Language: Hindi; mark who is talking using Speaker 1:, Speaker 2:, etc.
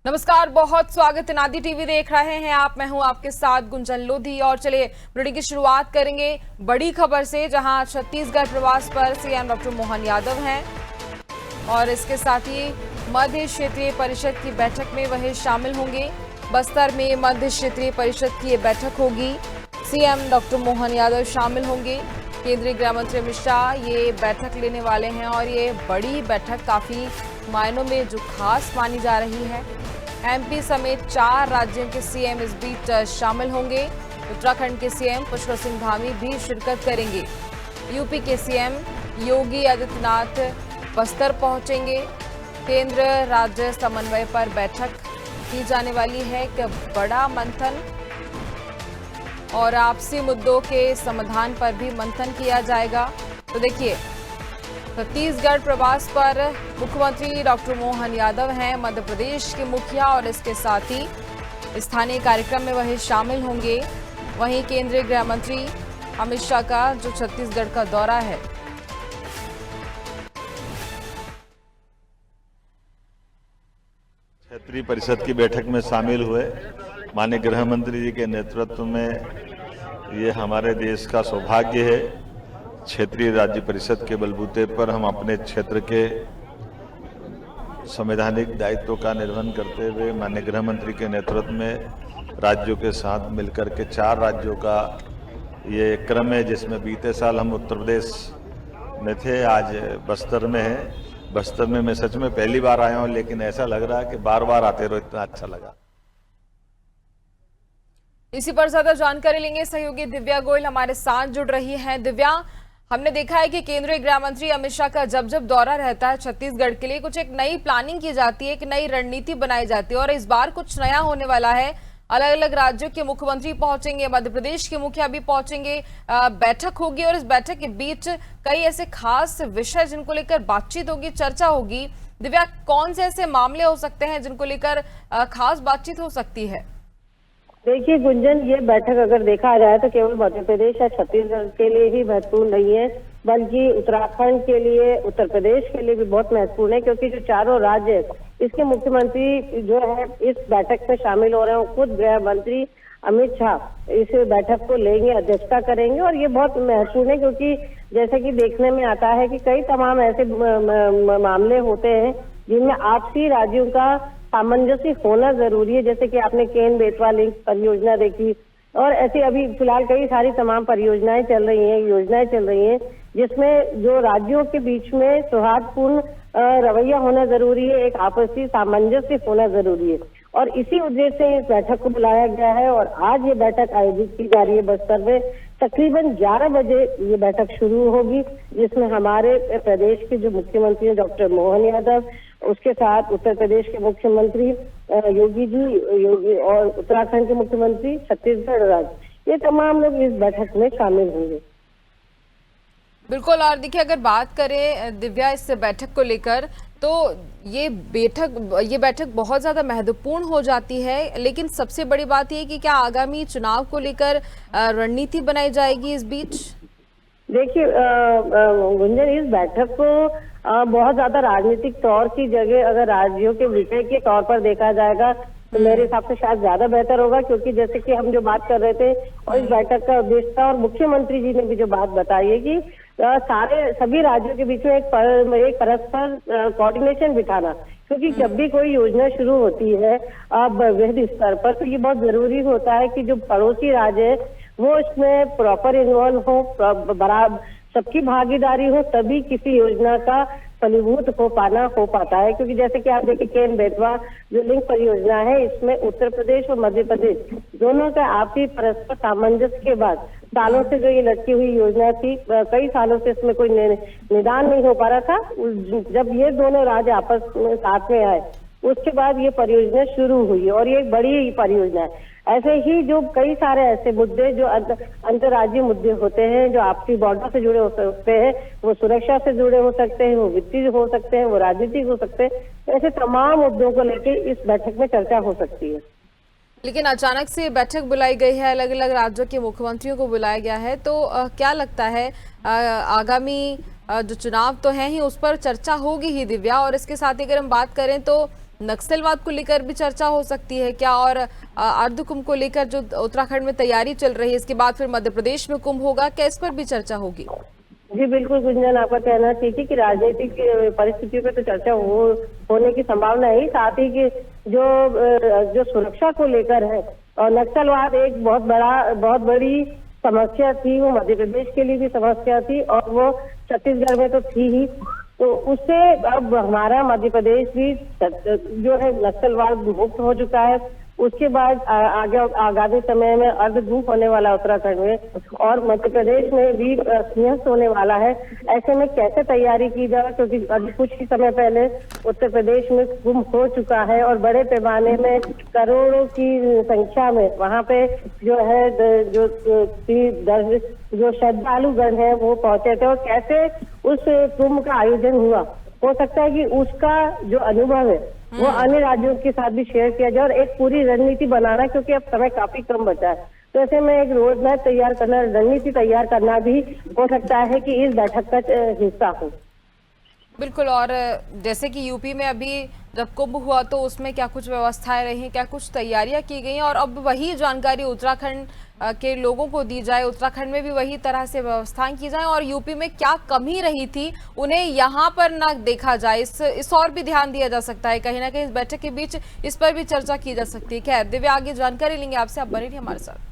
Speaker 1: नमस्कार, बहुत स्वागत है। नादी टीवी देख रहे हैं आप। मैं हूं आपके साथ गुंजन लोधी और चलिए बुलेटिन की शुरुआत करेंगे बड़ी खबर से, जहां छत्तीसगढ़ प्रवास पर सीएम डॉक्टर मोहन यादव हैं और इसके साथ ही मध्य क्षेत्रीय परिषद की बैठक में वह शामिल होंगे। बस्तर में मध्य क्षेत्रीय परिषद की ये बैठक होगी, सीएम डॉक्टर मोहन यादव शामिल होंगे। केंद्रीय गृह मंत्री अमित शाह ये बैठक लेने वाले हैं और ये बड़ी बैठक काफी मायनों में जो खास मानी जा रही है। एमपी समेत 4 राज्यों के सीएम इस बीच शामिल होंगे। उत्तराखंड के सीएम पुष्कर सिंह धामी भी शिरकत करेंगे। यूपी के सीएम योगी आदित्यनाथ बस्तर पहुंचेंगे। केंद्र राज्य समन्वय पर बैठक की जाने वाली है। एक बड़ा मंथन और आपसी मुद्दों के समाधान पर भी मंथन किया जाएगा। तो देखिए, छत्तीसगढ़ प्रवास पर मुख्यमंत्री डॉक्टर मोहन यादव हैं, मध्य प्रदेश के मुखिया, और इसके साथ ही स्थानीय कार्यक्रम में वह शामिल होंगे। वहीं केंद्रीय गृह मंत्री अमित शाह का जो छत्तीसगढ़ का दौरा है,
Speaker 2: क्षेत्रीय परिषद की बैठक में शामिल हुए। माननीय गृह मंत्री जी के नेतृत्व में ये हमारे देश का सौभाग्य है। क्षेत्रीय राज्य परिषद के बलबूते पर हम अपने क्षेत्र के संवैधानिक दायित्वों का निर्वहन करते हुए माननीय गृह मंत्री के नेतृत्व में राज्यों के साथ मिलकर के 4 राज्यों का ये क्रम है, जिसमें बीते साल हम उत्तर प्रदेश में थे, आज बस्तर में है। बस्तर में मैं सच में पहली बार आया हूँ, लेकिन ऐसा लग रहा है कि बार बार आते रहो, इतना अच्छा लगा।
Speaker 1: इसी पर ज्यादा जानकारी लेंगे। सहयोगी दिव्या गोयल हमारे साथ जुड़ रही हैं। दिव्या, हमने देखा है कि केंद्रीय गृह मंत्री अमित शाह का जब जब दौरा रहता है छत्तीसगढ़ के लिए, कुछ एक नई प्लानिंग की जाती है, एक नई रणनीति बनाई जाती है और इस बार कुछ नया होने वाला है। अलग अलग राज्यों के मुख्यमंत्री पहुंचेंगे, मध्य प्रदेश के मुखिया भी पहुंचेंगे, बैठक होगी और इस बैठक के बीच कई ऐसे खास विषय जिनको लेकर बातचीत होगी, चर्चा होगी। दिव्या, कौन से ऐसे मामले हो सकते हैं जिनको लेकर खास बातचीत हो सकती है?
Speaker 3: देखिए गुंजन, ये बैठक अगर देखा जाए तो केवल मध्य प्रदेश या छत्तीसगढ़ के लिए ही महत्वपूर्ण नहीं है, बल्कि उत्तराखंड के लिए, उत्तर प्रदेश के लिए भी बहुत महत्वपूर्ण है, क्योंकि जो चारों राज्य इसके मुख्यमंत्री जो है इस बैठक में शामिल हो रहे हैं। खुद गृह मंत्री अमित शाह इस बैठक को लेंगे, अध्यक्षता करेंगे और ये बहुत महत्वपूर्ण है, क्योंकि जैसे कि देखने में आता है कि कई तमाम ऐसे मामले होते हैं जिनमें आपसी राज्यों का सामंजस्य होना जरूरी है। जैसे कि आपने केन बेतवा लिंक परियोजना देखी और ऐसी अभी फिलहाल कई सारी तमाम परियोजनाएं चल रही हैं, योजनाएं चल रही हैं, जिसमें जो राज्यों के बीच में सौहार्दपूर्ण रवैया होना जरूरी है, एक आपसी सामंजस्य होना जरूरी है और इसी उद्देश्य से इस बैठक को बुलाया गया है। और आज ये बैठक आयोजित की जा रही है बस्तर में। तकरीबन 11 बजे ये बैठक शुरू होगी, जिसमें हमारे प्रदेश के जो मुख्यमंत्री हैं डॉक्टर मोहन यादव, उसके साथ उत्तर प्रदेश के मुख्यमंत्री योगी और उत्तराखंड के मुख्यमंत्री, छत्तीसगढ़ राज्य, ये तमाम लोग इस बैठक में शामिल होंगे।
Speaker 1: बिल्कुल। और देखिए, अगर बात करें दिव्या इस बैठक को लेकर, तो ये बैठक बहुत ज्यादा महत्वपूर्ण हो जाती है, लेकिन सबसे बड़ी बात ये कि क्या आगामी चुनाव को लेकर रणनीति बनाई जाएगी इस बीच? देखिए
Speaker 3: गुंजन, इस बैठक को बहुत ज्यादा राजनीतिक तौर की जगह अगर राज्यों के विषय के तौर पर देखा जाएगा तो मेरे हिसाब से शायद ज्यादा बेहतर होगा, क्योंकि जैसे कि हम जो बात कर रहे थे और इस बैठक का उद्देश्य था और मुख्यमंत्री जी ने भी जो बात बताई है कि सभी राज्यों के बीच में एक परस्पर कोऑर्डिनेशन बिठाना, क्योंकि जब भी कोई योजना शुरू होती है वृहद स्तर पर, तो ये बहुत जरूरी होता है कि जो पड़ोसी राज्य है वो इसमें प्रॉपर इन्वॉल्व हो, बराबर सबकी भागीदारी हो, तभी किसी योजना का फलीभूत हो पाता है। क्योंकि जैसे कि आप देखिए केन बेतवा जो लिंक परियोजना है, इसमें उत्तर प्रदेश और मध्य प्रदेश दोनों का आपसी परस्पर सामंजस्य के बाद सालों से जो ये लटकी हुई योजना थी, कई सालों से इसमें कोई निदान नहीं हो पा रहा था। जब ये दोनों राज्य आपस में साथ में आए, उसके बाद ये परियोजना शुरू हुई और ये एक बड़ी परियोजना है। ऐसे ही जो कई सारे ऐसे मुद्दे जो अंतर्राज्यीय मुद्दे होते हैं, जो आपसी बॉर्डर से जुड़े हो सकते हैं, वो सुरक्षा से जुड़े हो सकते हैं, वो वित्तीय हो सकते हैं, वो राजनीतिक हो सकते हैं, ऐसे तमाम मुद्दों को लेकर इस बैठक में चर्चा हो सकती है।
Speaker 1: लेकिन अचानक से बैठक बुलाई गई है, अलग अलग राज्यों के मुख्यमंत्रियों को बुलाया गया है, तो क्या लगता है आगामी जो चुनाव तो है ही उस पर चर्चा होगी ही दिव्या। और इसके साथ ही अगर हम बात करें तो नक्सलवाद को लेकर भी चर्चा हो सकती है क्या? और अर्धकुंभ को लेकर जो उत्तराखंड में तैयारी चल रही है, इसके बाद फिर मध्य प्रदेश में कुंभ होगा, क्या इस पर भी चर्चा होगी?
Speaker 3: जी बिल्कुल गुंजन, आपका कहना ठीक है कि राजनीतिक परिस्थितियों पे तो चर्चा होने की संभावना है। साथ ही कि जो सुरक्षा को लेकर है और नक्सलवाद एक बहुत बड़ी समस्या थी, वो मध्य प्रदेश के लिए भी समस्या थी और वो छत्तीसगढ़ में तो थी ही। तो उससे अब हमारा मध्य प्रदेश भी जो है नक्सलवाद मुक्त हो चुका है। उसके बाद आगामी समय में अर्धधूप होने वाला उत्तराखंड में और मध्य प्रदेश में भी सिंहस्थ होने वाला है। ऐसे में कैसे तैयारी की जाए, क्योंकि अभी कुछ ही समय पहले उत्तर प्रदेश में कुंभ हो चुका है और बड़े पैमाने में करोड़ों की संख्या में वहां पे जो है जो श्रद्धालुगण है वो पहुंचे थे। और कैसे उस कुंभ का आयोजन हुआ, हो सकता है कि उसका जो अनुभव है वो अन्य राज्यों के साथ भी शेयर किया जाए और एक पूरी रणनीति बनाना, क्योंकि अब समय काफी कम बचा है। तो ऐसे में एक रोड मैप तैयार करना, रणनीति तैयार करना भी हो सकता है कि इस बैठक का हिस्सा हो।
Speaker 1: बिल्कुल। और जैसे कि यूपी में अभी जब कुंभ हुआ तो उसमें क्या कुछ व्यवस्थाएं रही, क्या कुछ तैयारियां की गई, और अब वही जानकारी उत्तराखंड के लोगों को दी जाए, उत्तराखंड में भी वही तरह से व्यवस्थाएं की जाए, और यूपी में क्या कमी रही थी उन्हें यहाँ पर ना देखा जाए, इस और भी ध्यान दिया जा सकता है। कहीं ना कहीं इस बैठक के बीच इस पर भी चर्चा की जा सकती है। खैर दिव्या, आगे जानकारी लेंगे आपसे, आप बने रहिए हमारे साथ।